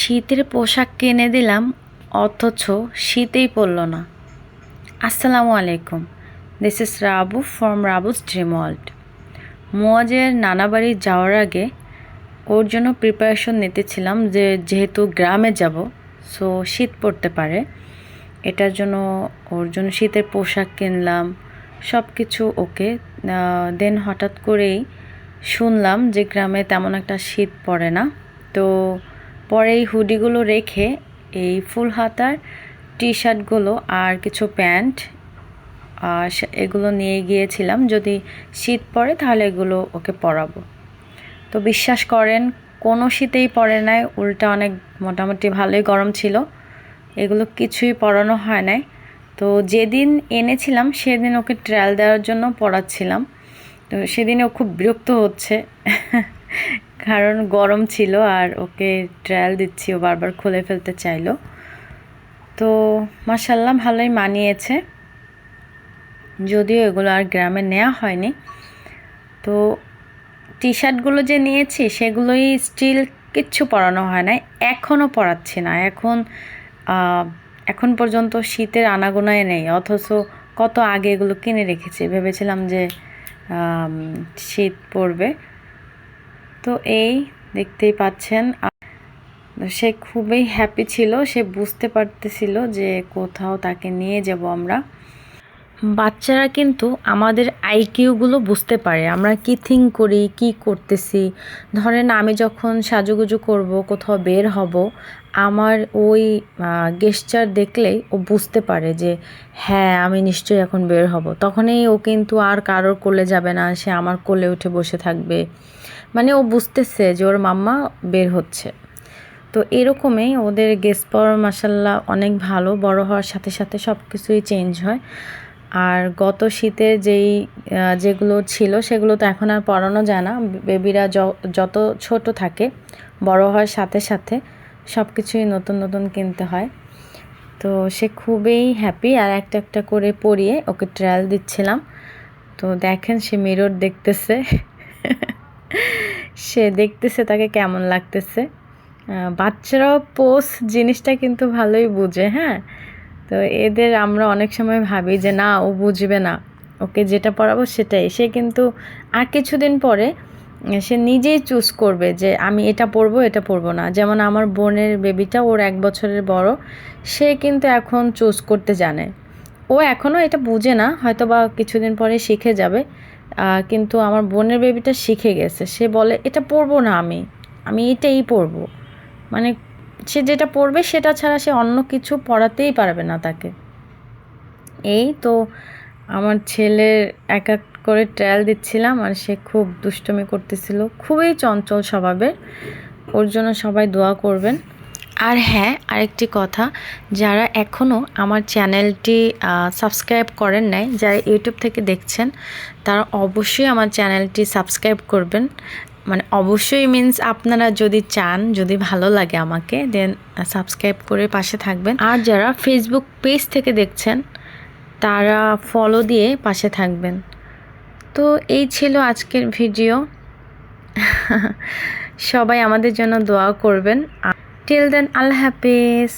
শীতের পোশাক কিনে দিলাম অথচ শীতেই পড়ল না। আসসালামু আলাইকুম, this is Rabu from Rabu's dream world. মুয়াজের নানা বাড়ি যাওয়ার আগে ওর জন্য প্রিপারেশন নিতেছিলাম যে যেহেতু গ্রামে যাব, সো শীত পড়তে পারে, এটার জন্য ওর জন্য শীতের পোশাক কিনলাম, সব কিছু ওকে। দেন হঠাৎ করেই শুনলাম যে গ্রামে তেমন একটা শীত পড়ে না। তো পরে এই হুডিগুলো রেখে এই ফুল হাতার টি শার্টগুলো আর কিছু প্যান্ট এগুলো নিয়ে গিয়েছিলাম, যদি শীত পড়ে তাহলে এগুলো ওকে পরাবো। তো বিশ্বাস করেন, কোনো শীতেই পড়ে নাই, উল্টা অনেক মোটামুটি ভালোই গরম ছিল, এগুলো কিছুই পরানো হয় নাই। তো যেদিন এনেছিলাম সেদিন ওকে ট্রায়াল দেওয়ার জন্য পরাচ্ছিলাম। তো সেদিনে ও খুব বিরক্ত হচ্ছে কারণ গরম ছিল আর ওকে ট্রায়াল দিচ্ছি, ও বারবার খুলে ফেলতে চাইলো। তো মাশাআল্লাহ ভালোই মানিয়েছে, যদিও এগুলো আর গ্রামে নেওয়া হয়নি। তো টি শার্টগুলো যে নিয়েছি সেগুলোই স্টিল কিচ্ছু পরানো হয় না, এখনও পরাচ্ছি না। এখন পর্যন্ত শীতের আনাগোনায় নেই, অথচ কত আগে এগুলো কিনে রেখেছি, ভেবেছিলাম যে শীত পড়বে। তো এই দেখতেই পাচ্ছেন, সে খুবই হ্যাপি ছিল, সে বুঝতে পারতেছিল যে কোথাও তাকে নিয়ে যাব আমরা। বাচ্চারা কিন্তু আমাদের আইকিউগুলো বুঝতে পারে, আমরা কি থিঙ্ক করি, কি করতেছি। ধরেন আমি যখন সাজুগুজু করব, কোথাও বের হব, আমার ওই গেস্টার দেখলেই ও বুঝতে পারে যে হ্যাঁ আমি নিশ্চয়ই এখন বের হব। তখনই ও কিন্তু আর কারোর কোলে যাবে না, সে আমার কোলে উঠে বসে থাকবে, মানে ও বুঝতেছে যে ওর মাম্মা বের হচ্ছে। তো এরকমই ওদের গেস্ট পাওয়ার মাশাআল্লাহ অনেক ভালো, বড় হওয়ার সাথে সাথে সব কিছুই চেঞ্জ হয়। আর গত শীতের যেগুলো ছিল সেগুলো তো এখন আর পরানো যায় না, বেবিরা যত ছোট থাকে বড় হওয়ার সাথে সাথে সব কিছুই নতুন নতুন কিনতে হয়। তো সে খুবই হ্যাপি, আর একটা একটা করে পরিয়ে ওকে ট্রায়াল দিচ্ছিলাম। তো দেখেন সে মিরর দেখতেছে সে দেখতেছে তাকে কেমন লাগতেছে। বাচ্চারাও পোজ জিনিসটা কিন্তু ভালোই বুঝে, হ্যাঁ। তো এদের আমরা অনেক সময় ভাবি যে না ও বুঝবে না, ওকে যেটা পড়াবো সেটাই। সে কিন্তু আর কিছুদিন পরে সে নিজেই চুজ করবে যে আমি এটা পরবো এটা পরবো না। যেমন আমার বোনের বেবিটা, ওর 1 বছরের বড়, সে কিন্তু এখন চুজ করতে জানে। ও এখনও এটা বুঝে না, হয়তো বা কিছুদিন পরে শিখে যাবে, কিন্তু আমার বোনের বেবিটা শিখে গেছে। সে বলে এটা পরবো না, আমি এটাই পরবো। মানে সে যেটা পড়বে সেটা ছাড়া সে অন্য কিছু পড়াতেই পারবে না তাকে। এই তো আমার ছেলের এক এক করে ট্রায়াল দিচ্ছিলাম, আর সে খুব দুষ্টুমি করতেছিল, খুবই চঞ্চল স্বভাবের। ওর জন্য সবাই দোয়া করবেন। আর হ্যাঁ, আরেকটি কথা, যারা এখনও আমার চ্যানেলটি সাবস্ক্রাইব করেন নাই, যারা ইউটিউব থেকে দেখছেন, তারা অবশ্যই আমার চ্যানেলটি সাবস্ক্রাইব করবেন। মানে অবশ্যই মিন্স আপনারা যদি চান, যদি ভালো লাগে আমাকে, দেন সাবস্ক্রাইব করে পাশে থাকবেন। আর যারা ফেসবুক পেজ থেকে দেখছেন তারা ফলো দিয়ে পাশে থাকবেন। তো এই ছিল আজকের ভিডিও। সবাই আমাদের জন্য দোয়া করবেন। টিল দেন, আল্লাহ হাফেজ।